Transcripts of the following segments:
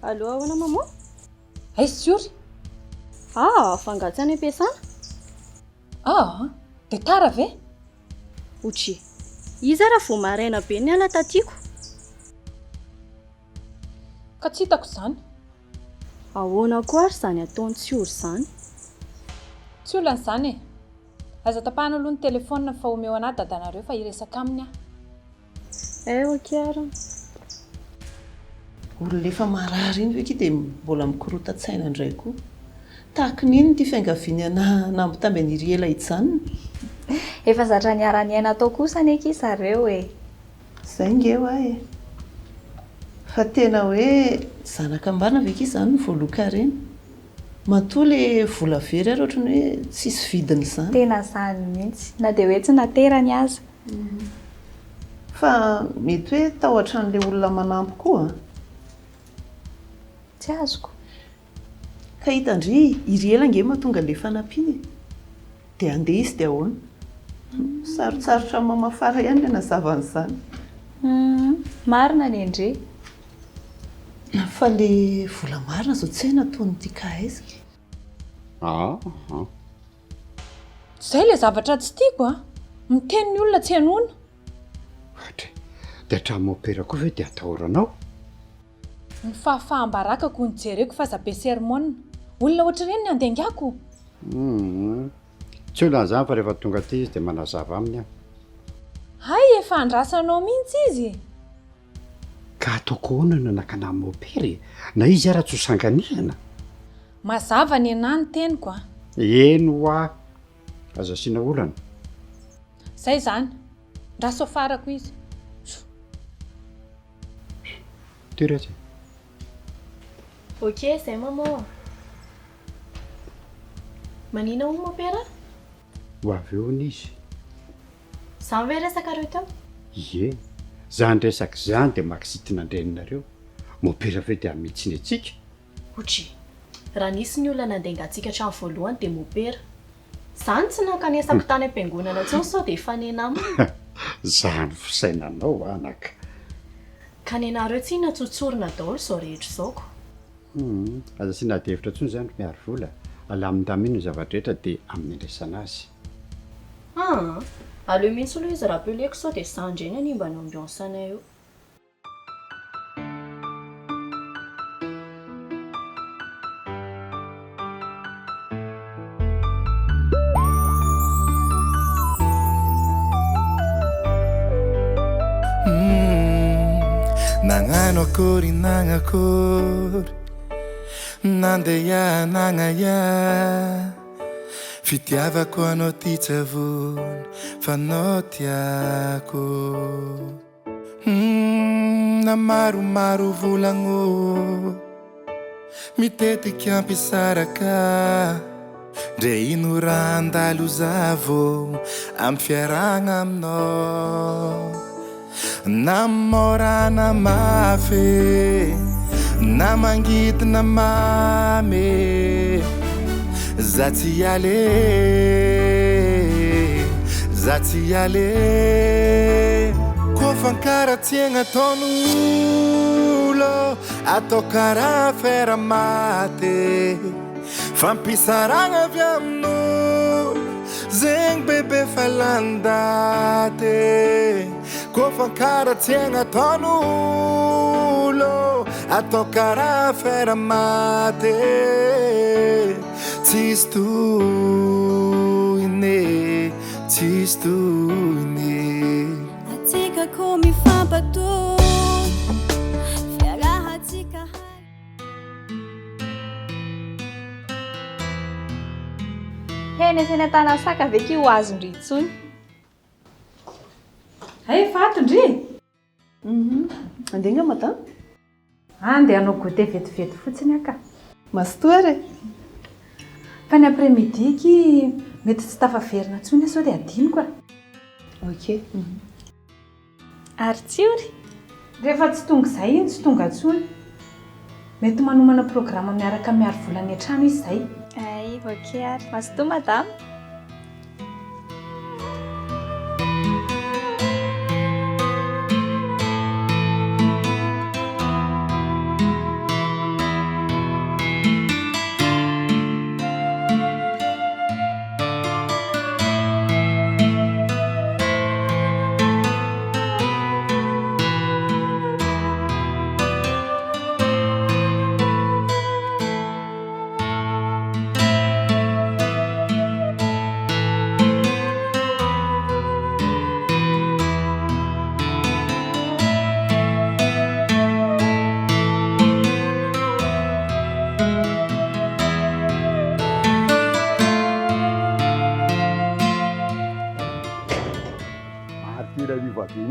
Allô, ahoana maman? Aiza iory? Fangatsy any am-piasana? Dia tara ve? Otry, iza raha vao maraina be ny ala tatiako. Ka tsy hitako izany. Ahoana koa ary izany ataony tsy ory izany? Tsy olan'izany e. Aza tapahana aloha ny telefona fa omeo anahy dadanareo fa hiresaka aminy aho. Ok ary. Olona efa marary iny veky dia mbola mikorota-tsaina indray koa. Tahaka n'iny ty fiangaviany anahy nambotamby ny Iray ijanona. Efa zatra niara-niaina tao kosa neky zareo e. Izay ngeo ahy e. Fa tena hoe zanaka ambana veky izany no voaloka reny. Matoa le vola very ary ohatrany hoe tsisy vidiny izany. Tena izany mihitsy, na dia hoe tsy naterany aza. Fa mety hoe tao an-tran'ilay olona manampy koa. Tsy azoko. Ka hitandry Iray nge mahatonga le fanampiany. Dia andeha izy dia ahoana. Sarotsarotra mamafara ihany le nazavan'izany. Marina ny Ndre. Fa le vola marina zao tsy hay nataony ity kahaizika. Zay le zavatra tsy tiako miteny ny olona tsy hanoina. Dia hatramin'ny opera koa ve dia atahoranao? Ny fahafahambarakako ny jereko fa zabe sermona. Olona ohatr'ireny ny andiangako. Tsy olan'izany fa rehefa tonga aty izy dia manazava aminy aho. Hay efa andrasanao mihitsy izy. Ka ataoko ahoana no nakana amin'ny opera na izy ara tsy ho sanganihana. Mazava ny anahy ny teniko Eno aho. Aza asiana olana. Zay zany. Ndraso farako izy. Tiratsy. Ok, zay maman. Manina ho opera? Ho avy eo n'izy. Izany ve resaka reo tao? Ie. Zany resaka izany dia makisitina andreninareo. Mopera ve dia amitsiny antsika? Otry, raha nisy ny olona nandengantsika hatrany voalohany dia mopera. Izany tsy nankanesako tany am-piangonana intsony sao dia efa nenamina. Zany fisainanao anaka. Ka nenareo tsy natsotsorina daholo izao rehetra izaoko. Aza sy nadevitra intsony izany miaro vola. Alamin-damina ny zavatra dia amin'ny ndraisana azy. Aleo mihitsy aloha izy rappeleko sao dia sandreny animba ny ambiance anay eo. Nagnano akory nagnakory nandeha nagnaya fitiavako anao ty tsavony fa anao tiako na maromaro volagno mitetika ampisaraka ndre ino raha andalo zavo amin'ny fiaragna aminao na morana mafy na mangidina mamy za tsy ale koa fankaratsiagna taon'olo atao karaha Afera Maty fampisaragna avy amin'olo zegny bebe falandate koa fankaratsiagna taon'olo atao karaha Afera Maty tsisy tohiny tsisy tohiny atsika koa mifampatohy fiarahatsika Heny tena tana saka veky ho azondry intsony. Fatondry. Andeha nga madame? Andeha hanao goûter vetivety fotsiny aka. Mastoara e. Fa ny après-midi ki mety tsy tafaverina intsony sao dia adiniko. Ok. Ary tsiory. Rehefa tsy tonga izay iny tsy tonga intsony. Mety manomana programma miaraka miaro vola any an-trano izy izay. Ay, ok ary. Mazotoa madame.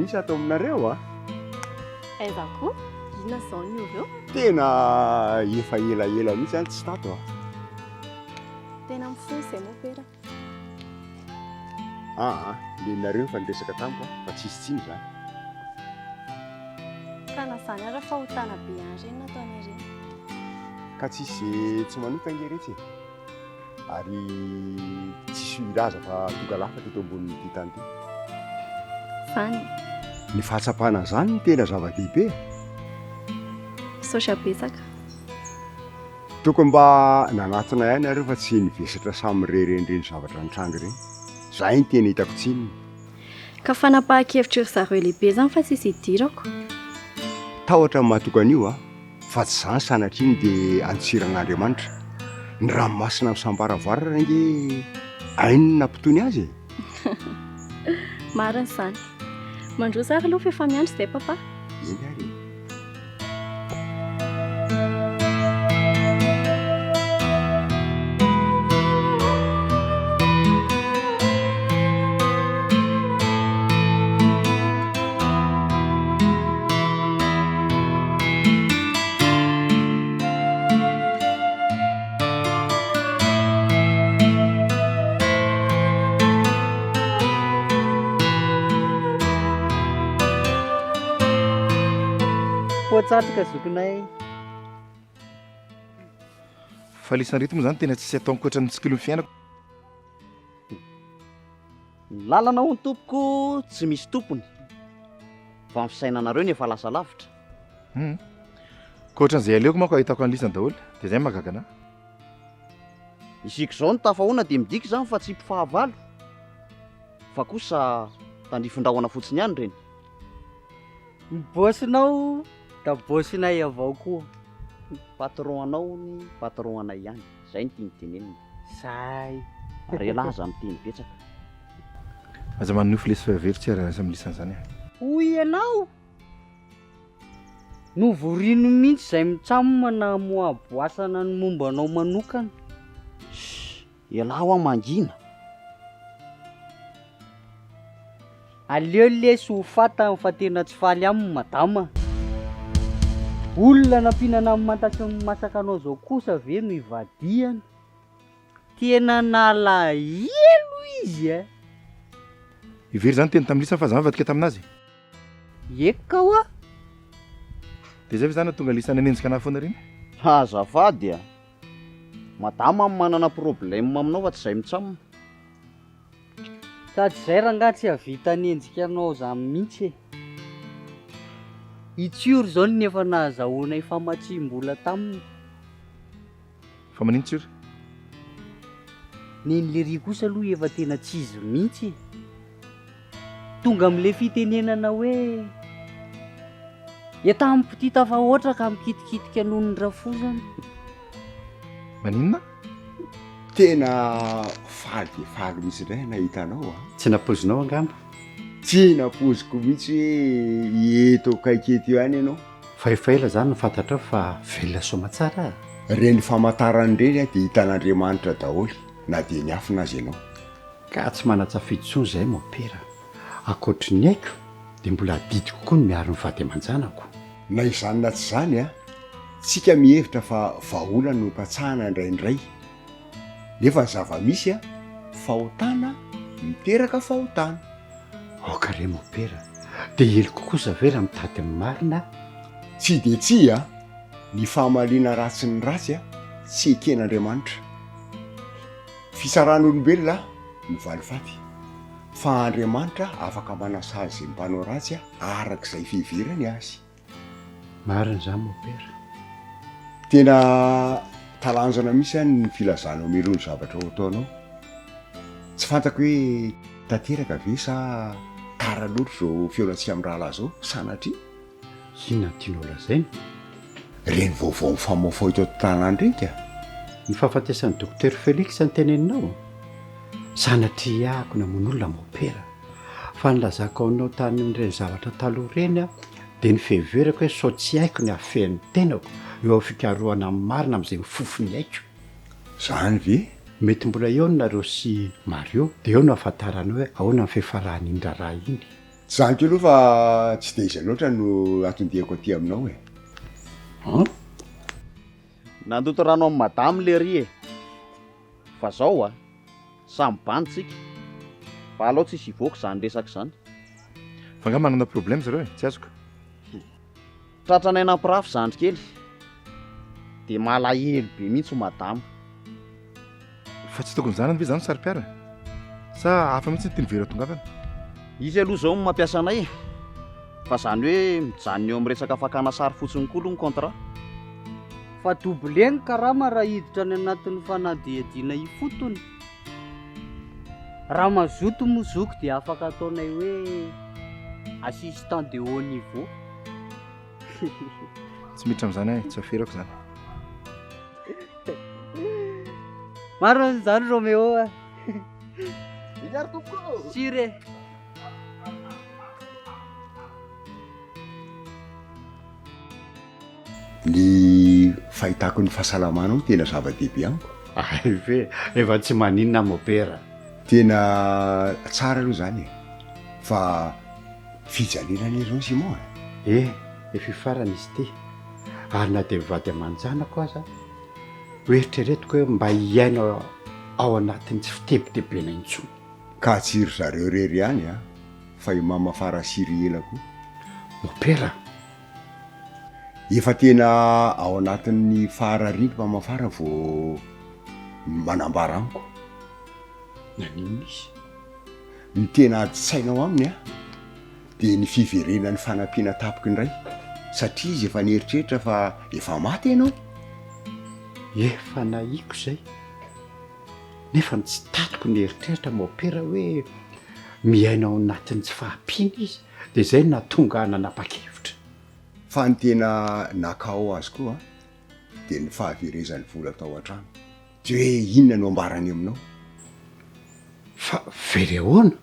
misy atao aminareo aiza koa inona zao ny ovy eo tena efa elaela mihitsy zany tsy tato tena mifony zay mopera lenareo fa niresaka tamiko fa tsisy tsiny zany ka na zany ara fa hotana be any reny nataonareny ka tsisy tsy manota ngeretsy ary tsisy ilaza fa tonga lafatra eto ambonin'ity tany ty zany ny fahatsapana zany ny tena zava-dehibe sosa betsaka tokony mba nanatona ihany areo fa tsy nivesatra samy rerenireny zavatra nitrangy ireny zay ny tena hitako tsininy ka fanapahan-kevitra ry zareo lehibe zany fa tsisy hidirako tahotra ny mahatokan'io fa tsy zany sanatriny dia antsiran'Andriamanitra ny ranomasina amin'ny Sambara nge ainy nampitony azy marina zany mandrosa ary aloha fa efa miandry zay papa eny ary poatsatrika zokinay falisan'reto moa zany tena tsisy atao ankoatra ny tsikilo ny fiainako lalana ho ny tompoko tsy misy tompony fa mifisainanareo ny efa lasa lavitra ka ohatran'izay aleoko manko ahitako an'lisany daholo dia zay mahagagana isiko zao ny tafahoana dia midika zany fa tsy mpifahavalo fa kosa tandrifondrahoana fotsiny ihany reny bôsinao da bôsinay avao koa patron anao ny patron anay ihany zay ny tinyteneniny zay are laza amin'ny teny betsaka aza manofy lesy fahaveritsy ary asa milisany zany hoy ianao novorino mihitsy zay mitsamomana moaboasana ny momba anao manokana ialaho aho mangina aleo lesy ho fata fa tena tsy faly aminy madama olona nampinana amin'ny mantasy masaka anao zao kosa ve no ivadiana tena nalahelo izy ivery zany teny tamin'ny lisany fa zany vadika taminazy eka hoa dia zay fa zany tonga lisany anenjika anahy foana reny azafady madama manana problème aminao fa tsy zay mitsamona sady zay rangaha tsy havita anenjika anao zany mihitsy itsiory zao ny efa nahazahoanay famatsim-bola taminy fa manino tsiory nen'lery kosa aloha efa tena tsy izy mihitsy tonga amin'le fitenenana hoe etampitita fa ohatra ka mikitikitika noho ny rafozany maninona tena faly dia faly misy indray nahitanao tsy napozinao angamba tsy napoziko mihitsy hoe eto kaiketo io any ianao fa efa ela zany nofantatra fa velona somatsara reny famantarany reny dia hitan'Andriamanitra daholo na dia ny afina azy ianao ka tsy manatsafidy tsony zay mopera akoatry ny haiko dia mbola adidiko koa ny miaro ny vady aman-janako na izany na tsy zany tsika mihevitra fa vahola no patsahana indraindray nefa ny zava-misy fahotana miteraka fahotana okare mopera dia ely kokosa vera mitady amin'ny marina tsy dia tsy ny fahamaliana ratsy ny ratsy tsy eken'Andriamanitra fisaran'olombelona ny valifaty fa Andriamanitra afaka manasazy mpanao ratsy arak'izay fiheverany azy marina zany mopera tena talanjana misy ny filazana omelony zavatra ho ataonao tsy fantako hoe tanteraka ve sa tara loatra zao feonantsika amin'ny rahala zao sanatria inona tianao lazainy reny vaovao mifamaofao ito tanàn'ireny ny fahafatesan'ny dokotera Felix ny teneninao sanatria ahako namon'olona mopera fa nilazako aminao tany amin'ireny zavatra taloha reny dia ny fehiverako hoe sao tsy haiko ny afen'ny tenako eo amin'ny fikarohana amin'ny marina amin'izay mifofony haiko zany ve mety mbola eo nareo sy Mario dia eo no ahafantaranao hoe ahoana ny fifarahany iny raharaha iny Zany keo aloha fa tsy de izy loatra no atondihako aty aminao e. Nandoto rano amin'ny madame le ry e. Fa zao a samy banitsika. Fa alao tsisy ivoaka zany resaka zany. Fa nga manana problème zareo e, tsy azoko. Tratranay nampirafy zandry kely. De malahelo be mihitsy madame. Fa tsy tokony zany ve zany sary-piara? Sa hafa mihitsy ny teny vera tongavana? Izy aloha zao mampiasa anay e. Fa zany hoe mijanona eo amin'ny resaka fakana sary fotsiny koa ny contrat. Fa dobleny karama raha hiditra any anatin'ny fanadihadiana ifotony. Raha mazoto mozoko dia afaka ataonay hoe assistant de haut niveau. Tsy miditra amin'izany ahy, tsy aferako zany. Marina zany Roméo a. Milary tokoa. Sire. Ny fahitako ny fahasalamana ao tena zava-dehibe amiko. Ve efa tsy maninona mopera. Tena tsara aloha zany e. Fa fijalina zao Simon e. Efa farany izy ty. Ary na de vady amanjanako aza. Oeritreretiko hoe mba hiaina ao anatin'ny tsy fitebitebena intsony. Ka tsy ry zareo rery ihany a. Fa i mama fara siry elako. Mopera. Efa tena ao anatin'ny farariky mama fara vao manambara amiko. Nanino izy? Ny tena sainao aminy a. De ny fiverenan'ny fanampiana tapoky indray. Satria izy efa nieritreritra fa efa maty ianao. Efa nahiko zay. Nefa tsy tatiko nieritreritra mopera hoe miaina ao anatin'ny tsy fahampiana izy. De zay natonga nanapa-kevitra. Fa ny tena nakao azy koa de ny fahaverezan'ny vola tao an-trano. Tsy hoe inona no ambarany aminao. Fa very ahoana?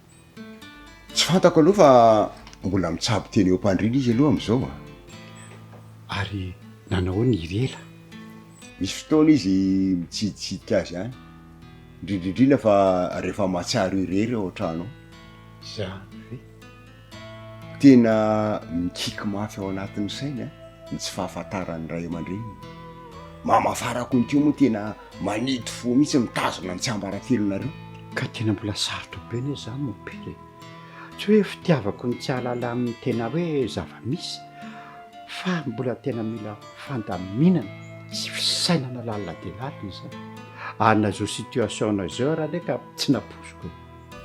Tsy fantako aloha fa mbola mitsabo teny eo am-pandrina izy aloha am'izao Ary nanao ny irela. Misy fotoana izy mitsiditsidika azy ihany. Indrindrindrina fa rehefa matsiaro irery ao an-trano. Zany ve? Tena mikiky mafy ao anatin'ny sainy ny tsy fahafantaran'ny ray aman-dreny. Mamafarako ny tio moa tena manidy fo mihitsy mitazona ny tsy ambaratelonareo. Ka tena mbola sarotra be ne zany mopera. Tsy hoe fitiavako ny tsy alala amin'ny tena hoe zava-misy. Fa mbola tena mila fandaminana sy fisainana lalina de lalina zany. Ana zao situation zao raha leka tsy naposiko.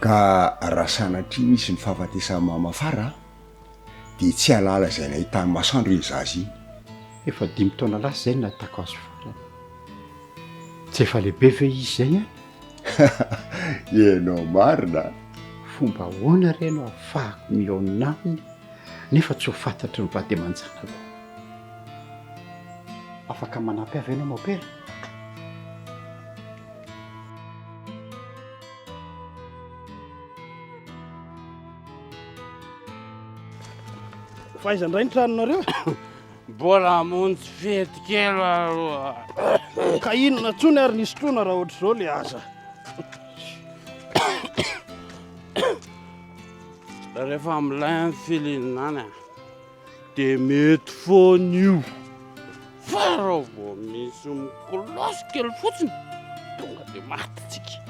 Ka raha sanatria misy ny fahafatesana mamafara de tsy alala izay nahitany masoandro iny zazy iny. Efa 5 taona lasa zay natako azy farany. Tsy efa lehibe ve izy zay a? Ianao marina. Fomba ahoana reno ahafahako miaona aminy nefa tsy ho fantatry ny vady aman-janako. Afaka manampy avy ianao mopera? Faiza indray ny tranonareo? Mbola montsy fety kely aloha. Ka inona tsony ary nisy trona raha ohatry zao le asa. Rehefa milay ny filinana de mety foana io. Fa raha vao misy mikolosy kely fotsiny tonga de matytsika.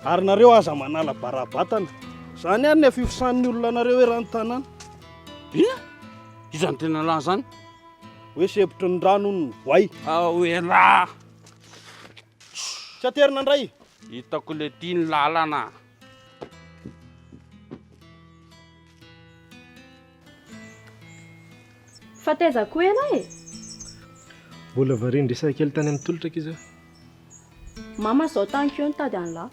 Ary nareo aza manala barabatana. Zany ary ny fifisan'ny olona nareo hoe rano tanàna. Ina? Izany tena lahy zany? Hoe sepotry ny rano ny voay. Oela! Tsy aterina indray. Hitako le tiany lalana. Fa taiza koa ianao e? Mbola variany resaka kely tany amin'ny tolotra kiza. Mama zao tany keo nitady an'lahy.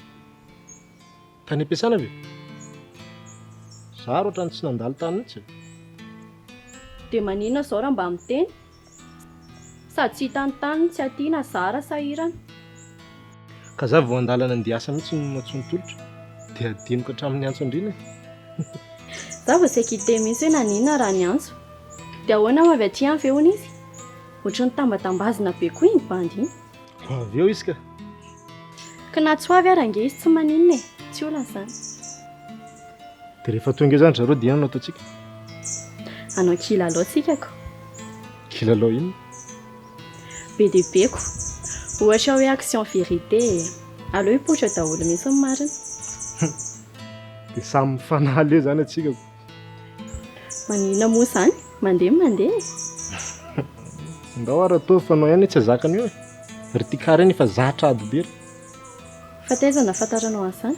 Tany ampiasana ve? Zaro ohatrany tsy nandalo tany mihitsy. De manina zao raha mba miteny? Sady tsy hitany tany tsy atiana zara sahirana. Ka za vao andalana andeha asa mihitsy no matsony tolotra. Dia adinoko hatramin'ny antso indrina. Za vao saika hiteny mihitsy hoe nanina raha ny antso. Dia ahoana avy aty any feona izy? Ohatry ny tambatambazina be koa iny bandy iny. Avy eo izy ka. Ka na tsy ho avy ara nge izy tsy maninona e. Tsy olana zany. dia rehefa tonga izany zareo dia inona no ataontsika? Anao kilalao tsikako. Kilalao inona? Be dia beko. Ohatra hoe action vérité. Aleo hipoitra daholo mihitsy ny marina. Dia samy mifanahy eo zany atsika. Maninona moa izany? Mandeha. Ndao ary atao fanao ihany tsy azakany eo. Ry tia kara iny efa zatra ady be. Fa taiza nafantaranao an'izany?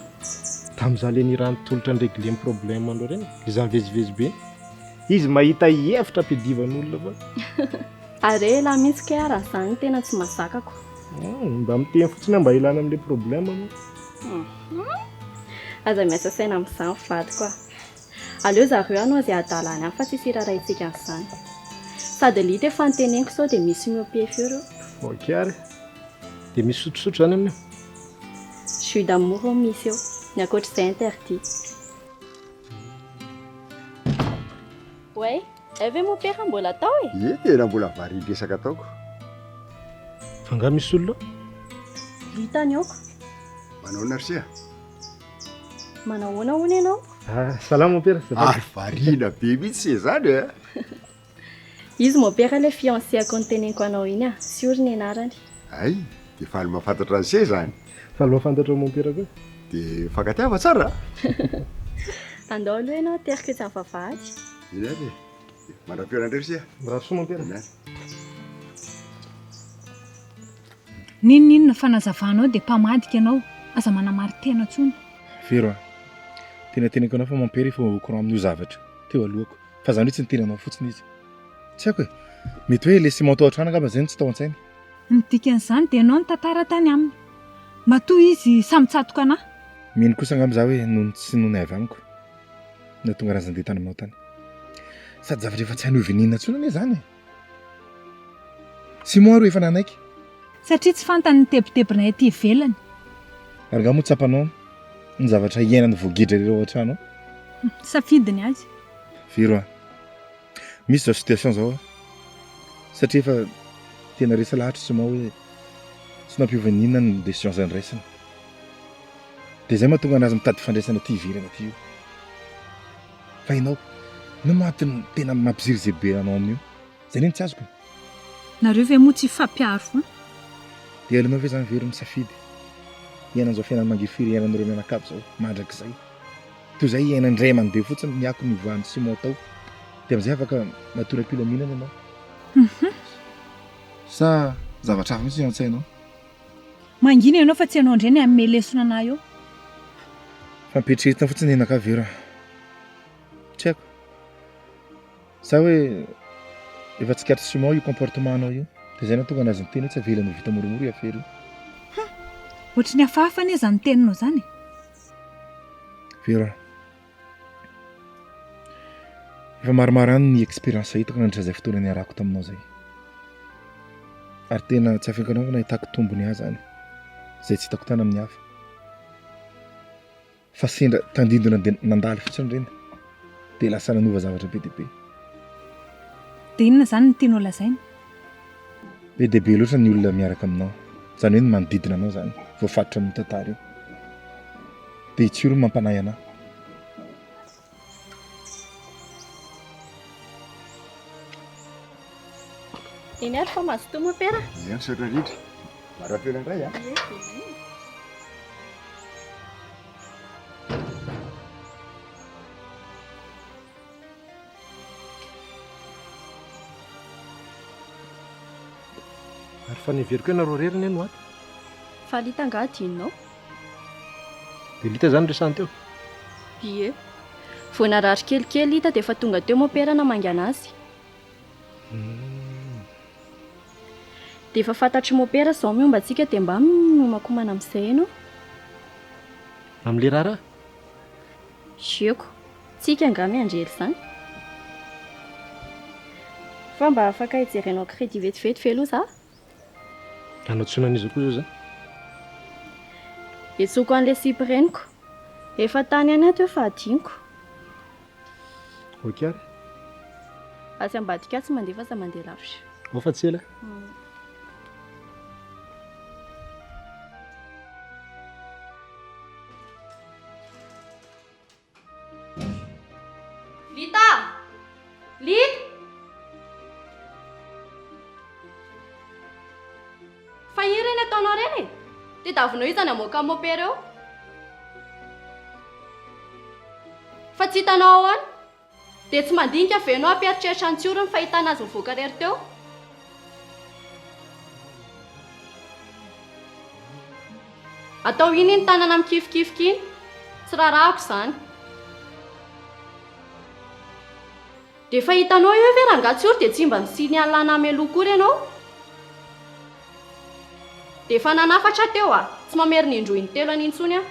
Tamin'izaho ilay nirano tolotra nirégler ny problème andreo ireny, izany vezivezy be. Izy mahita hevitra ampidivan'olona fa. Are laha mihitsy ka raha izany tena tsy mazakako. Mba miteny fotsiny mba ilana amin'ilay problème moa. Aza miasa saina amin'izany vadiko. Aleo zareo anao izay adalany any fa tsisy irarahintsika an'izany. Sady lita efa niteneniko sao dia misy miopie feo. Ok ary. Dia misy sotrosotro zany amin'io? Jus d'amour misy eo. Ny ankoatr'izay interdit. Ouais, ave mon père mbola atao e? Ie, tena mbola variresaka ataoko. Fa nga misy olona? Vitany aoko. Manao narisia? Manao hoana hono ianao? Salama mon père. Ary variana be mihitsy zany e. Izy mon père ilay fiancéako niteneniko anao iny a, sy ory ny anarany. Ay, dia faly mahafantatra an'izay zany. Faly mahafantatra mon père koa. Dia fankatiava tsara. Andao aloha ianao terika tsy amin'ny vavahady. Iny aby. Mandram-piona andrerisia. Raso mon père. Ninona fanazavanao dia mpamadika anao, aza manamarintena tsony. Fero tena teneniko anao fa mon père efa au courant amin'io zavatra teo alohako fa zany hoe tsy nitenanao fotsiny izy. Tsy haiko hoe mety hoe lesy moto an-trano angamba zay tsy tao an-tsainy. Ny dikan'izany dia anao ny tantara tany aminy. Matoy izy samy tsatoka anahy. Mino kosa angamba zaho hoe noho tsy noho ny avy amiko na tonga razandeha tany aminao tany. Sady zavatra efa tsy haino venina tsony ane zany. Sy moaro efa nanaiky. Satria tsy fantany ny tebotebonay aty ivelany. Ary nga moa tsapanao ny zavatra iainany voagidra ireo an-trano. Safidiny azy. Fero misy zao situation zao satria efa tena resa lahatra sy moa hoe tsy nampiovanina ny décision zany raisiny. Dia zay mahatonga anazy mitady fandraisana ty ivelana ty io. Fa ianao no matiny tena mampizirizy anao amin'io. Zay neny tsy azoko. Nareo ve moa tsy fampiaro foana? Dia alinao ve zany very misafidy. Iainan'izao fiainana mangifiry iainan'ireo mianakavy zao mandrakizay. Toy izay iainandray mandeha fotsiny miako ny voany sy mo tao. Dia amin'izay afaka matoram-pilaminana ianao. Sa zavatra hafa mihitsy ao an-tsainao? Mangina ianao fa tsy ianao indray ny amin'ny lesona anahy eo. Fampietretina fotsiny ianaka vera. Tsy haiko. Sa hoe efa tsy katra sy mo io comportement anao io. Dia izay nahatonga anazy niteny hoe tsy avelany vita moramora Afera io. Ohatry ny hafahafa anie izany teninao zany. Vera. Efa maromaro any ny expérience hitako nandritra izay fotoana niarako taminao zay. Ary tena tsy afaka anao nahitako tombony azy zany. Izay tsy hitako tany amin'ny hafa. Fa sendra tandindona nandalo fotsiny reny. Dia lasa nanova zavatra be dia be. Dia inona zany ny tianao lazaina? Be dia be loatra ny olona miaraka aminao. Zany hoe ny manodidina anao zany. Voafatotra amin'ny tantara io. Dia tsiro mampanahy anahy. Iny ary fa mazotoa mon père? Iany saotra ritra. Mandram-piona indray a. Ary fa niveriko hoe nareo reriny no aty. Fa lita nga adinonao? Dia lita zany resany teo? Ie. Vao narary kelikely hita dia efa tonga teo mon père namangana azy. Dia efa fantatry mon père izao miomba antsika dia mba nomakomana amin'izay ianao. Amin'ilay rara? Zieko. Tsika nga miandrely izany. Fa mba afaka hijerenao crédit vetivety ve aloha za? Anao tsonan'izy koa zao zany? Etsoko an'ilay sipy reniko. Efa tany any ato fa adiniko. Ok ary. Asy ambadika tsy mandeha fa sa mandeha lavitra. Ao fa tsy ela. reny ataonao reny e. Tadiavinao izany amoaka mopera eo. Fa tsy hitanao ao any. Dia tsy mandinika venao ampieritreritra ny tsiorony fahitana azy mivoaka rery teo. Atao iny ny tanana mikifikifika iny. Tsy rarahako izany. Dia fa hitanao eo ve rangatsioro dia tsy mba misiny alana amialoha kory ianao. Dia efa nanafatra teo tsy mamery ny indroy ny telo any intsony aho.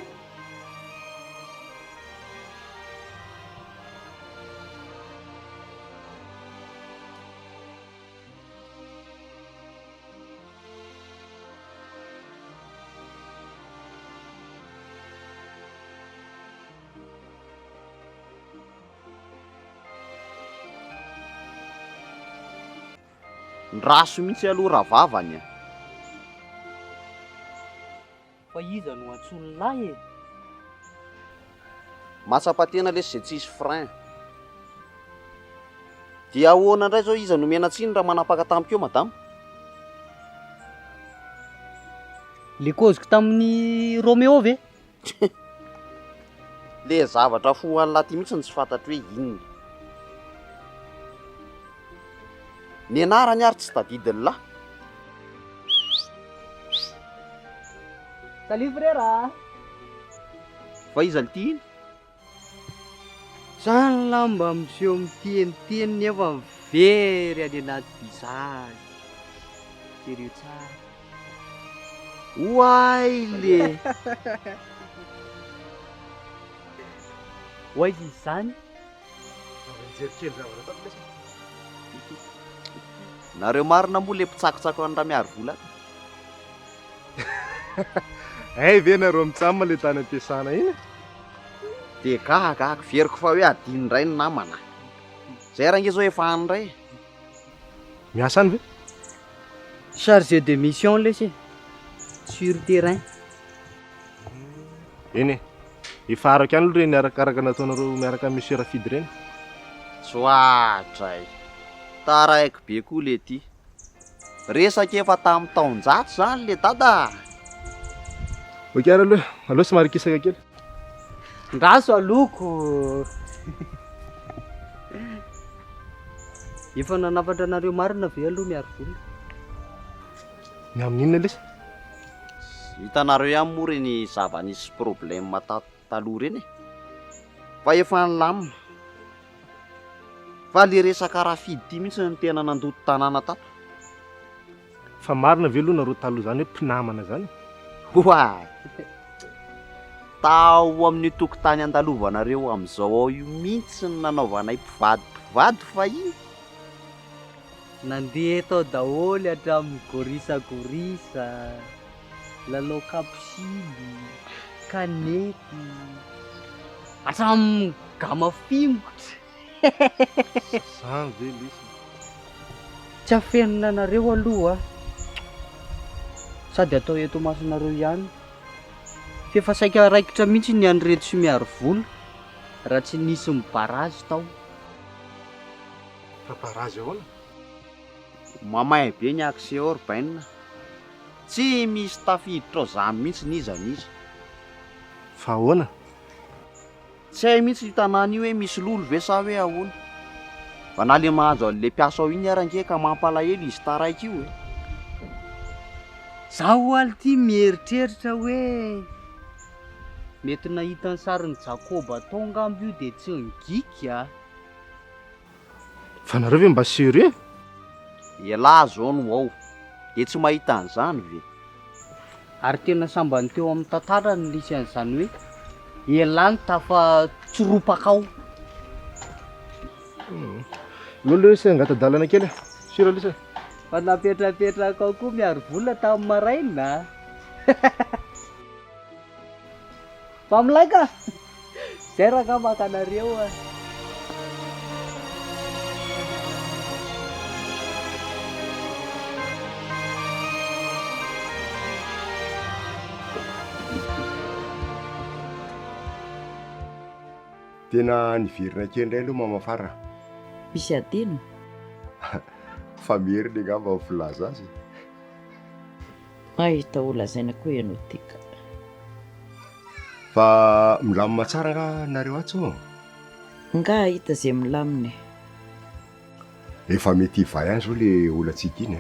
Raso mihitsy aloha raha vavany. Fa iza no antsony lahy e. Matsapatena lesy izay tsisy frein. Dia ahoana indray zao iza no menatsiny raha manapaka tampoka eo madama? Le koziko tamin'ny Roméo ve? Le zavatra fohan'ny laty mihitsy ny tsy fantatro hoe inona. Ny anarany ary tsy tadidiny lahy. Salut frère. Fa iza ny ity iny? Zany lamba miseho miteniteny nefa very any anaty visage. Sérieux tsara. Oay le. Oay izany. Nareo marina moa le mpitsakotsako any raha miaro vola. Ay ve nareo mitsamma le tany ampiasana iny? De gagako veriko fa hoe adiny indray ny namana. Zay raha nge zao efa any indray. Miasa any ve? Chargé de mission lesy sur terrain. Eny ifaraka any reny arakaraka nataonareo miaraka amin'ny monsieur Rafidy reny. Soatray. Taraiko be koa le ty. Resaka efa tamin'ny taonjato zany le dada. Okara aloha sy marikisaka kely. Ndaso aloko. Efa nanafatra anareo marina ve aloha miaro vola? Ny amin'inona lesy? Hitanareo ihany moa reny zava-nisy problème taloha reny e. Fa efa nilamina. Fa le resaka Rafidy ty mihitsy ny tena nandoto tanàna tato. Fa marina ve aloha nareo taloha zany hoe mpinamana zany? Oay. Tao amin'ny tokotany andalovanareo amin'izao ao io mihitsy ny nanaovanay mpivady fa iny. Nandeha tao daholo hatramin'ny gorisagorisa, lalao kaposily, kanety, hatramin'ny gama fingotra. Zany ve lesy? Tsy afenina anareo aloha. Sady atao eto masonareo ihany. Fefa saika raikitra mihitsy ny an'ireto sy miaro vola raha tsy nisy mibarazy tao. Fa barazy ahoana? Mamay be ny accès urbaine. Tsy misy tafiditra ao zany mihitsy n'iza. Fa ahoana? Tsy hay mihitsy tanàna io hoe misy lolo ve sa hoe ahoana. Fa na le mahazo an'le mpiasa ao iny aranke ka mampalahelo izy taraiky io e. Zaho alty mieritreritra hoe mety nahita ny sarin'ny Jakoba tao ngambo io dia tsy ngika. Fa nareo ve mba sérieux? Elahy zao no ao. Dia tsy mahita an'izany ve. Ary tena sambany teo amin'ny tantara ny lisy an'izany hoe elany tafa tsiropaka ao. Lolo se angata-dalana kely. Sira lisa. Fa napetrapetraka ao koa miaro vola tamin'ny maraina. Fa milaika. Zay raha ka makanareo a. Tena niverina kely indray aloha mama Afara. Misy adino? Fa mery le ngamba mivilaza azy. mahita olazaina koa ianao tika. Fa milamina tsara nga nareo atso? Nga hita zay milamina. Efa mety ivay any zao le olantsika iny.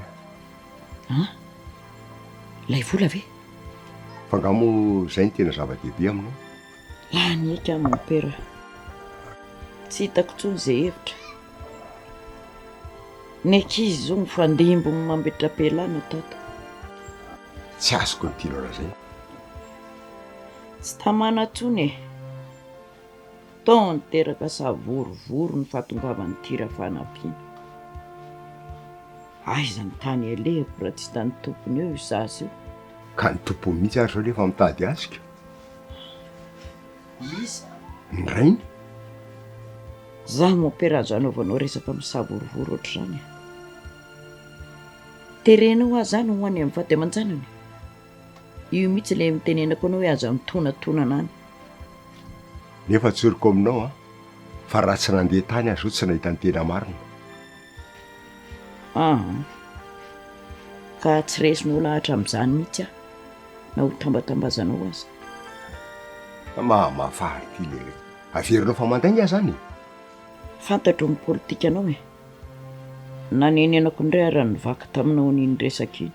Lay vola ve? Fa ngamo zay ny tena zava-dehibe aminao. Lany eka mon père. Tsy hitako intsony izay hevitra. Ny ankizy zao mifandimbo mambetra-pialana tato. Tsy azoko ny tianao raha zay. Tsy tamana intsony e. Tao niteraka savorovoro ny fahatongavan'ny tira-fanampiana. Aiza ny tany alehako raha tsy tany tompony eo io zasy io. Ka ny tompony mihitsy ary zao lefa mitady azika. Iza? Ny rainy? Zaho mon père azo anaovanao resaka misavorovoro ohatr'izany. Terenao azy any ho any amin'ny vady aman-janany. Io mihitsy ilay mitenenako anao hoe aza mitonantonana any. Nefa tsoriko aminao fa raha tsy nandeha tany azo tsy nahita ny tena marina. Ka tsy resinao lahatra amin'izany mihitsy na ho tambatambazanao azy. Mahafahary ty lele. Averinao fa mandainga zany. Fantatro amin'ny politika anao e. Nanenenako indray raha nivaky taminao niny resaka iny.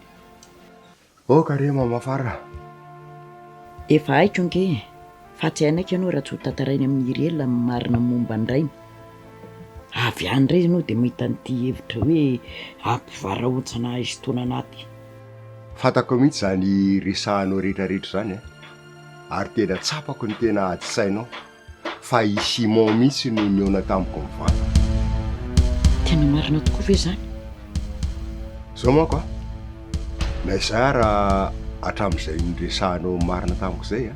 Kare mamafara. Efa haiko nge. Fa tsy hainaiky ianao raha tsy ho tantarainy amin'ny irela marina momba andrainy. Avy any indray ianao dia mahita an'ity hevitra hoe ampivarahotsana izy tona anaty. Fantako mihitsy zany resahanao rehetrarehetra zany ary tena tsapako ny tena adisainao fa i Simon mihitsy no niona tamiko mivana. Tena marina tokoa ve zany? Zao manko naizay raha hatramin'izay niresahanao marina tamiko zay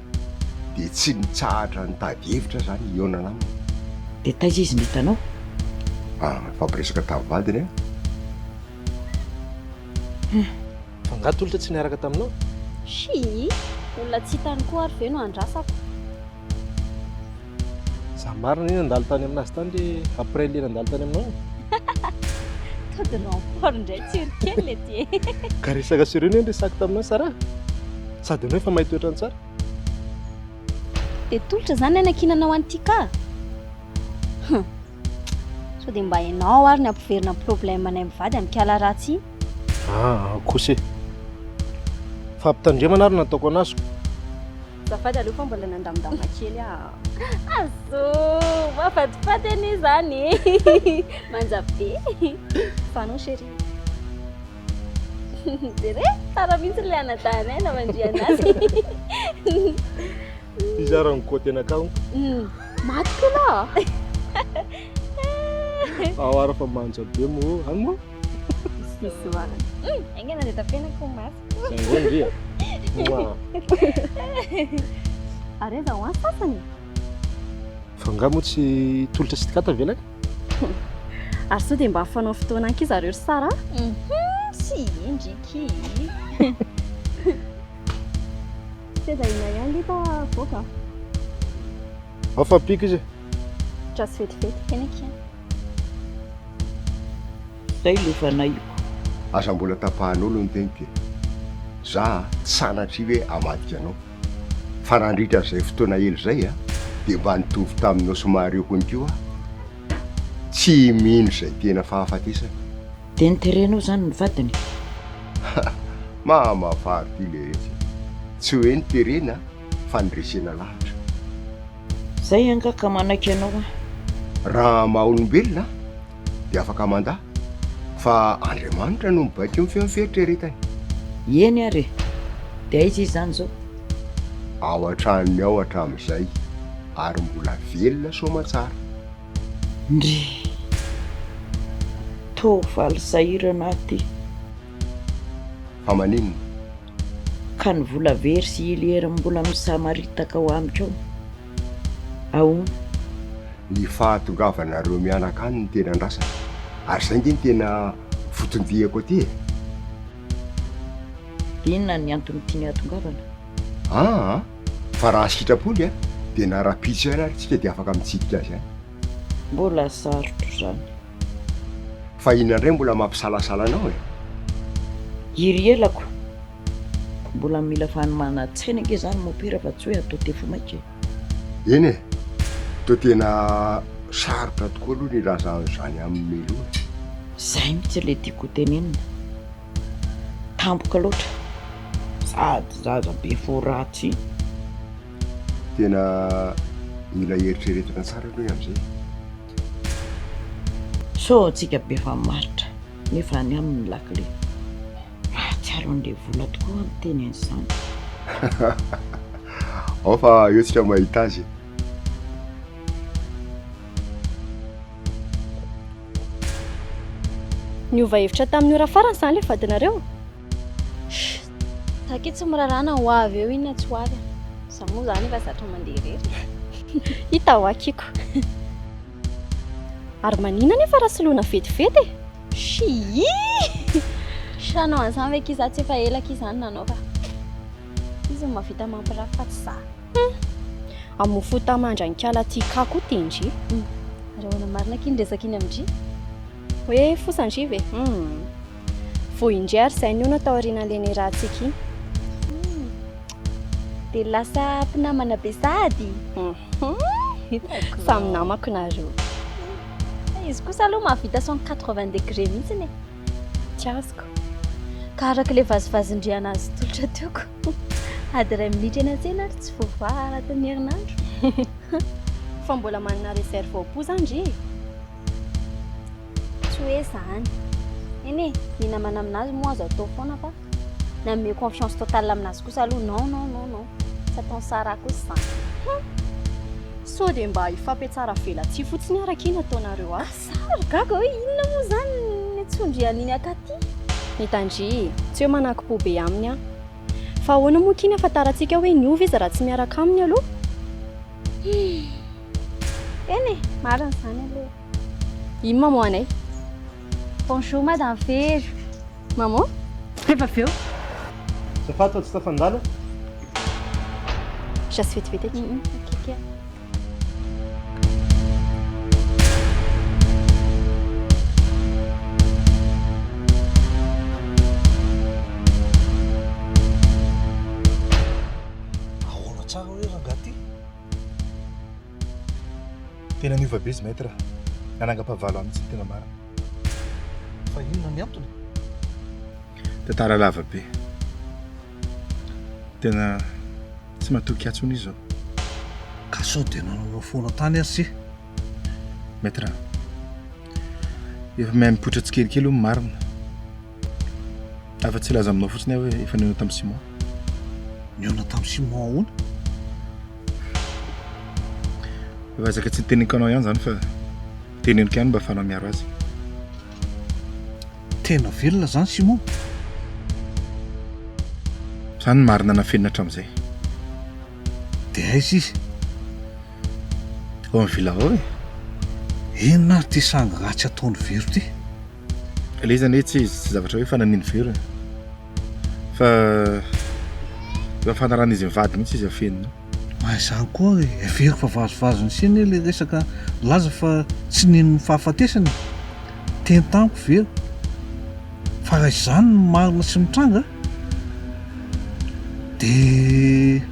dia tsy nitsahatra nitady hevitra zany iona namina. Dia taiza izy nitanao? Fampiresaka tamin'ny vadiny. Fa ngato olona tsy niaraka taminao? Shi, olona tsy hitany koa ary ve no andrasako. Za marina iny andalo tany aminazy tany le après lena andalo tany aminao. Tody ramport indray tsirokely le ty. Ka resaka sireny ny resaka taminao Sara? Sady anao efa mahita ohatrany tsara? Dia tolotra zany anakinanao an'ity ka? So dia mba hainao ary ny ampiverina problème anay mivady amin'ny kala ratsy. Kosy. Fa ampitandremana ary nataoko anazoko. Zafady aleo fa mbola nandamindamina kely azo mafatifaty any zany manjabe. Fanao chéri. Dire tara mihitsy le anadana na mandry anazy. Izara ny côté anakao. Maty kola. Awara fa manjabe mo amo. Siswa. Engena dia tapi nak kumas. Sanggon dia. Wah. Are za wan sasany. Fa ngamo tsy tolotra sy tikata velany? Ary sao dia mba afanao fotoana anky zareo Sara? Si ndriky. Teza ina ihany lita voaka. Afa pika izy. Just fetifety kena kia. Zay le fanaiko. Asa mbola tapahan'olo ny teniko. Za sanatry hoe amadika anao. Fa nandritra izay fotoana hely zay dia mba nitovy taminao somary eo koa koa. Tsy mino izay tena fahafatesana. Dia niterenao zany ny vadiny? Mamafary ty le rehetra. Tsy hoe niterena fa niresena lahatra. Zay anga ka manaiky anao raha maha-olombelona dia afaka mandaha fa Andriamanitra no mibaiko ny fiainfieritreretany. Eny ary dia aiza izy zany zao? Ao an-tranony ao hatramin'izay ary mbola velona soamantsara. Ndry to valy sahirana aty. Fa maninona? Ka ny vola very sy iliera mbola misamaritaka ao amiko ao. Ahoana? Ny fahatongavanareo mianakany ny tena andrasana. Ary zay ny tena fotondihako aty. Inona ny antony tiany hatongavana? Fa raha sitrapony dia narapitso ihany ary tsika dia afaka mitsidika azy ihany. Mbola sarotro zany. Fa inona indray mbola mampisalasala anao Iry elako. mbola mila fanomanatsaina ake zany mopera fa tsy hoe atao tefo maika eny e to tena sarotra tokoa aloha ny razazany amin'ny meloa zay mitsy le tiako tenenina tampoka loatra sady zaza be fo ratsy tena mila eritreretina tsara aloha am'izay so atsika be fa maritra nefa any amin'ny lakile ratsy aron'le vola tokoa amin'ny teny an'izany ao fa eo tsika mahita azy niova hevitra tamin'ny ora farany zany le vadinareo take tsy mirarana ho avy eo inona tsy ho avy za moa zany efa zatra mandeha rery hita ho akiko ary manina nefa raha soloana vetivety shi sanao an'izany ve kiza tsy efa elaka izany nanao fa izy mavita mampiraha fa tsy za amofo tamandrankala ty kako tendry rahoana marina kiny resaka iny amindry hoe fosandry ve vo indray ary zay ny eo natao aorianan'leny rahantsika iny dia lasa mpinamana be sady samy namako nareo izy kosa aloha mahavita 180 degré mihitsiny tsy azoko ka araka le vazivazindriana azy tolotra teoko ady ray minitra eny an-tsena ary tsy voavaha anatin'ny herinandro fa mbola manana réserve ao-po zandry tsy hoe zany eny e ny namana aminazy moa azo atao foana fa nanome confiance totale aminazy kosa aloha non tsy atao sara kosa zany so dia mba hifampitsara vela tsy fotsiny araka iny ataonareo sara gaga hoe inona moa zany nitsondry an'iny akaty nitandry tsy hoe manaky-po be aminy a fa ahoana moa kiny afantarantsika hoe niova izy raha tsy miaraka aminy aloha eny e marina zany aloha ino maman anay bonjour madame Vero maman efa aveo zafady fa tsy tafandala jasy vetivety aty okeke ahoana tsara hoe rangaty tena niova be izy maître nanangam-pavalo amitsy ny tena marina fa inona ny antony tantara lava be tena tsy matoky atsony izy zao ka sao dia nanao foana tany azy sy maître efa mahay mipotra tsikelikely io marina afa-tsy laza aminao fotsiny hoe efa niona tamin'ny Simon niona tamin'ny Simon ahoana efa zaka tsy niteneniko anao ihany zany fa teneniko ihany mba afanao miaro azy tena velona zany Simon zany marina nafenina hatramin'izay dia aiza izy ao amin'ny vila ao e inona ary ty sangy ratsy ataony Vero ty le zany hoe tsy zavatra hoe fananiny Vero fa eo afanarana izy mivady mihitsy izy afenina zany koa e Vero fa vazovazony siny le resaka laza fa tsy nino fahafatesany teny tamiko Vero fa raha izany marina sy mitranga dia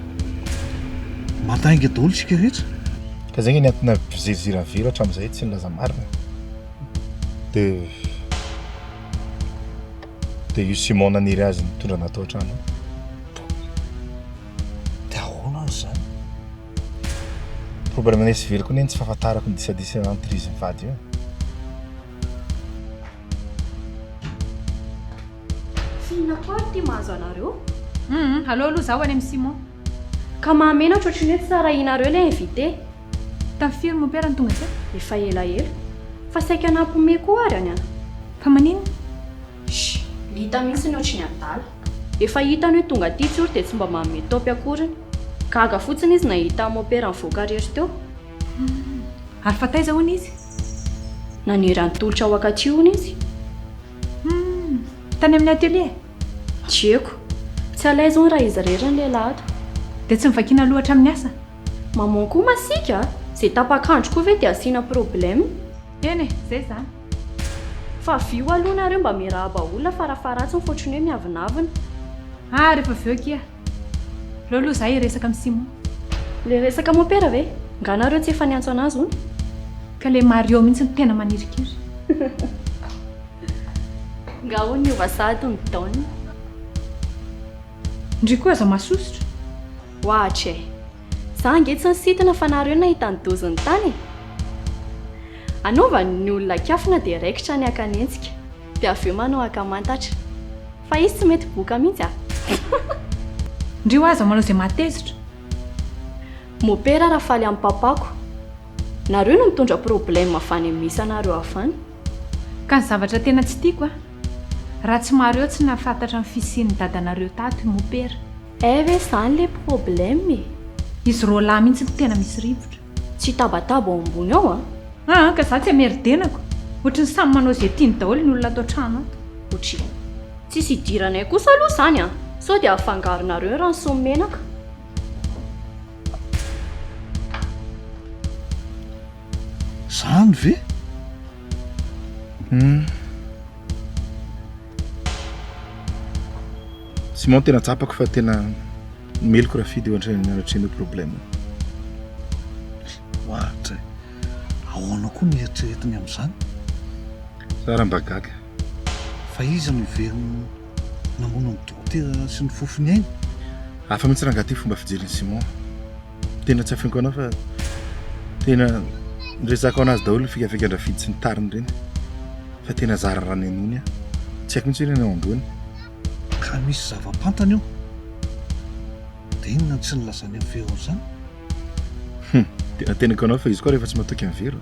matainga daholo sika rehetra ka zay ny antony mpizirizirany Vero hatramin'izay tsy nilaza marina dia io Simon naniry azy nitondra natao hatrany dia ahoana zany problème nesy Vero koa neny tsy fahafantarako ny disadisa entre izy mivady io fihinako ty mahazo anareo allo aloha zaho any amin'ny Simon ka mahamena ohatrany hoe tsara inareo le invité tafiry mopera ny tonga ty efa elaela fa saika nampome koa ary any ana fa manino hita mihitsy ny ohatry ny adala efa hitany hoe tonga ty tsy ory dia tsy mba manome topy akoriny gaga fotsiny izy nahita mopera mivoaka rery teo ary fa taiza hoana izy nanirany tolotra ao akaty hoana izy tany amin'ny atelier tsy eko tsy alaiza raha izy rery ny lehilahy ato dia tsy mivakina lohatra amin'ny asa maman koa masika zay tapakandro koa ve dia asiana problème eny e zay zany fa vio aloha nareo mba mirahaba olona farafaratsy ny fotriny hoe miavinavina Rehefa aveo kia. Reo aloha zahay resaka amin'ny Simon. Le resaka mopera ve? Nganareo tsy efa niantso anazy hony? Ka le Mario mihitsy ny tena manirikiry. Nga hono niova sady ny taony. Ndry koa aza masosotra. Ohatry e. Za nge tsy nisitina fa nareo nahita ny doziny tany. Anaova ny olona kafina dia raikitra ny akanentsika. Dia aveo manao akamantatra. Fa izy tsy mety boka mihitsy a. Ndry ho aza manao izay matezitra. Mopera raha faly amin'ny papako. Nareo no mitondra problème avany amin'ny misy anareo avany. Ka ny zavatra tena tsy tiako a. Raha tsy Mario tsy nafantatra ny fisian'ny dadanareo tato mopera. Ve zany le problème e. Izy roa lahy mihitsy ny tena misy rivotra. Tsy tabataba ao ambony ao a. Ka za tsy hameridenako. Ohatry ny samy manao izay tiany daholo ny olona atao trano ato. Ohatry. Tsisy idiranay kosa aloha zany a. Sao dia afangaronareo rano sy ny menaka. Zany ve? Simon tena tsapako fa tena meloko raha fidy eo antreny problème. Ohatra ahoana koa mieritreretiny amin'izany? Za raha mba gaga. Fa izy no iveriny namono ny dokotera sy ny fofony ainy. Hafa mihitsy raha ngaty fomba fijeriny Simon. Tena tsy afiniko anao fa tena resaka anazy daholo ny fikafika fidy sy ny tariny ireny. Fa tena zara rano anony a. Tsy haiko mihitsy hoe ao andohany. Ka misy zava-pantany io. Dia inona tsy nilazany amin'ny vero izany? Tena tenako anao fa izy koa rehefa tsy matoky amin'ny vero.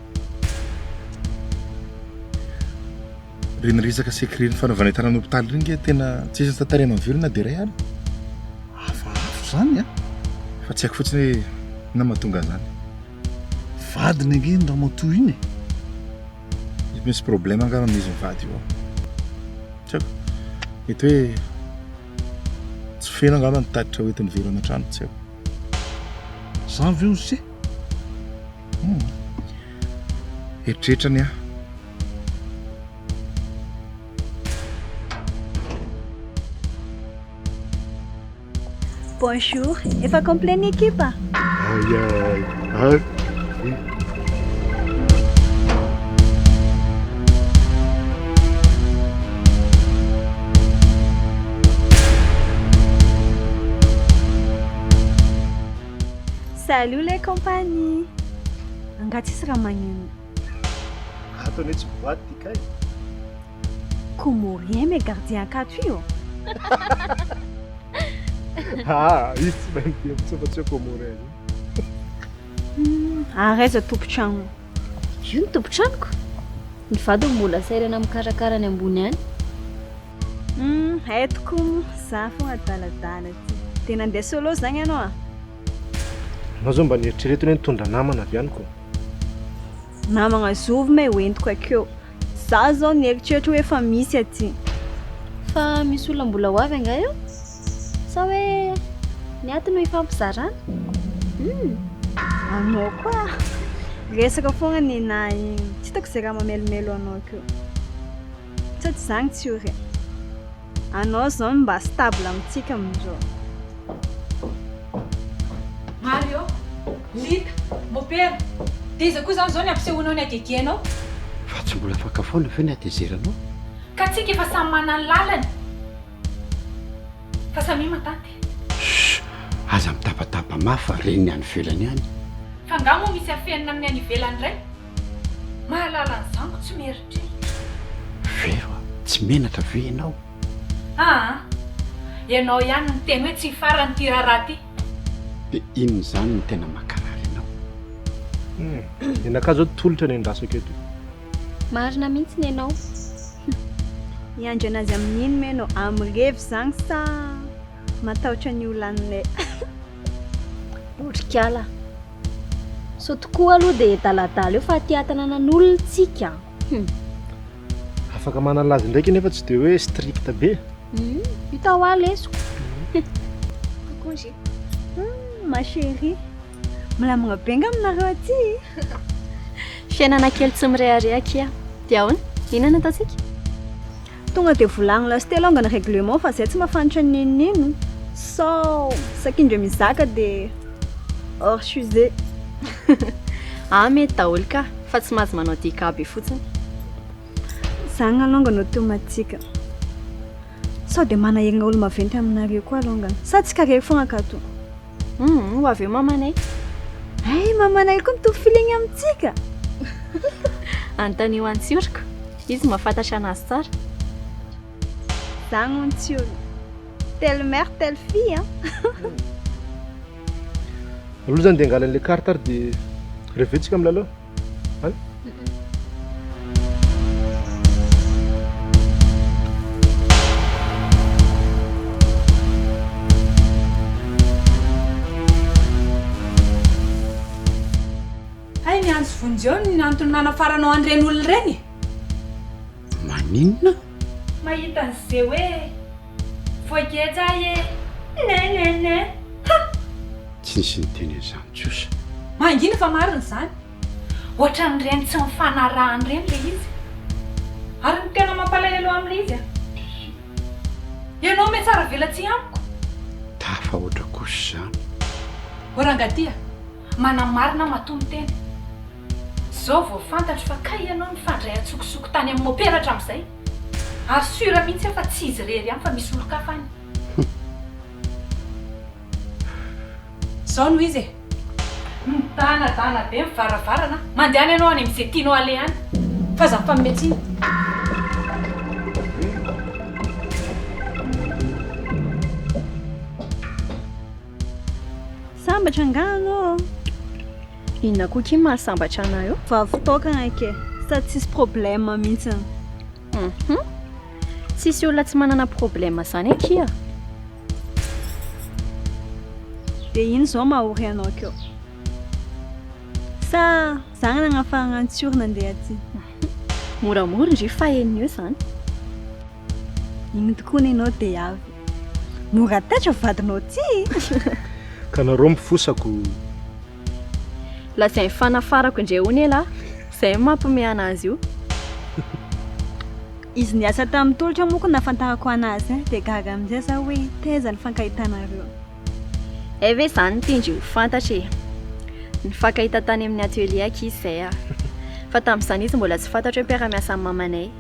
Reny resaka sekretny fanaovana tany amin'ny hôpitaly reny nge tena tsy izy ny tantarena amin'ny vero na dia Iray ary. Hafahafa zany a. Fa tsy haiko fotsiny hoe na mahatonga an'izany. Vadiny ange raha matoy iny. Misy problème angamba amin'izy mivady io. Tsy haiko. Mety hoe tsy feno angamba ny tatitra hoentiny vero any an-trano, tsy haiko. Zany ve ozy se? Eritreretrany a. Bonjour, efa complet ny équipe a? Salut les compagnies. Angatsy isy raha magneno. Ataony tsy boaty ty kay. Comment rien mes gardiens akato io? Izy tsy mainty tsy fa tsy komore. Araiza tompotrano. Io ny tompotranoko. Ny vady mbola sairana mikarakara ny ambony any. Haitoko za foana adaladala ty. Tena andeha solo zany ianao a? Anao zao mba nieritreretiny hoe nitondra namana avy ihany koa. Namagna zovy me hoentiko akeo. Za zao nieritreretry hoe efa misy aty. Fa misy olona mbola ho avy anga eo? Sa hoe ny aty no ifampizarana? Anao koa resaka foana ny nahy tsy hitako izay raha mamelomelo anao akeo. Tsy tsy zany tsy ore. Anao zao mba stable amintsika amin'izao. Mario, Lita, mopera. Dia izy koa zany zao ny ampisehoanao ny agegenao. Fa tsy mbola afaka foana ve ny atezeranao? Ka tsika efa samy manana ny lalany. Fa samy matanty. Aza mitapatapa mafy reny ny any ivelany ihany. Fa nga moa misy afenina amin'ny any ivelany iray. Mahalala ny zanako tsy mieritreritra. Vero, tsy menatra ve ianao? Ianao ihany ny teny hoe tsy farany ty raharaha ty. Dia inona izany ny tena makarary ianao? Nenaka zao tolotra ny andraso aketo. Marina mihitsy ny ianao. Iandro anazy amin'iny me anao amrevy zany sa matahotra ny olan'ilay. Otrikala. So tokoa aloha dia daladala eo fa tiatanana n'olontsika. Afaka manalazy ndraiky nefa tsy dia hoe strict be. Hita ho alesoko. Congé. Ma chérie. Milamina be nga aminareo aty. Fiainana kely tsy mirehareha kia. Dia ahoana? Inona ataontsika? tonga dia volagno lasy telo angana règlement fa zay tsy mahafantatra ninino sao sakindra mizaka dia hors sujet. Mety daholo ka fa tsy mahazo manao dikaby fotsiny. Zagny alongany automatika sao dia manahirana olo maventy aminareo koa alongany sa tsy kareko foagna akato. Ho avy eo mamanay. Mamanay koa mitovy feeling amintsika. Antanio antsioriko izy mahafantatra anazy tsara. Zagny ontsiolo telle mère telle fille. Aloha zany dia angalan'ilay carte ary dia revetsika amin'ny lalao. Miandro vonjeo ny antony nanafaranao an'ireny olona ireny. Maninona? Mahita an'izay hoe voageja e nene. Tsy nisy niteny izany tsosa. Mangina fa marina izany. Ohatra n'ireny tsy mifanarahany ireny le izy. Ary ny tena mampalahelo amin'ilay izy. Ianao me tsara velatsy amiko. Tafa ohatra kosa izany. Orangadia, manamarina matony teny. Zao vao fantatro fa ka ianao mifandray atsokosoko tany amin'ny moperatra amin'izay. Ary sura mihitsy fa tsy izy rery ihany fa misy olo-kafany. Zao no izy e. Mitanadana be mivaravarana. Mandehana ianao any amin'izay tianao aleha any. Fa za mpametsiny. Sambatra angano. Inona koa ky mahasambatra anao eo? Vavitokana ke sa tsisy problème mihitsy. Tsisy olona tsy manana problème zany akia. Dia ino zao mahory anao keo? Sa zagny nagnafarana antsorina andeha aty? Moramora ndry faheniny eo zany. Ino tokoa ny ianao dia avy. Mora tatra vadinao ty. Ka nareo mifosako. Lazay fanafarako indray hony ela. Zay mampome anazy io. Izy niasa tamin'ny tolotra moa ko nafantarako anazy dia gaga amin'izay za hoe teza ny fankahitanareo. Ve zany tindry ho fantatra e. Nifankahita tany amin'ny atelier aky izy zay a. Fa tamin'izany izy mbola tsy fantatra hoe mpiara-miasa amin'ny mamanay.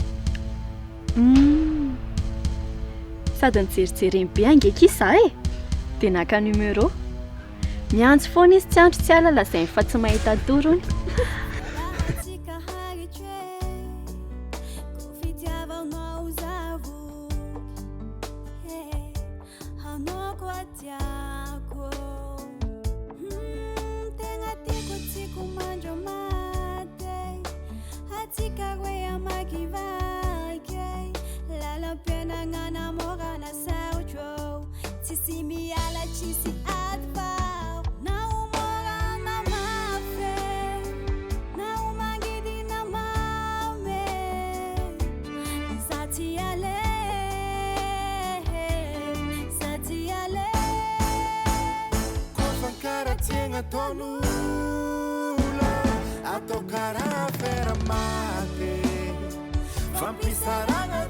Sady nijerijereny be angeky izy za e. Dia naka numéro. Miantso foana izy tsy andro tsy ala lazay fa tsy mahita torony. Atau cara Afera Maty, vampisarana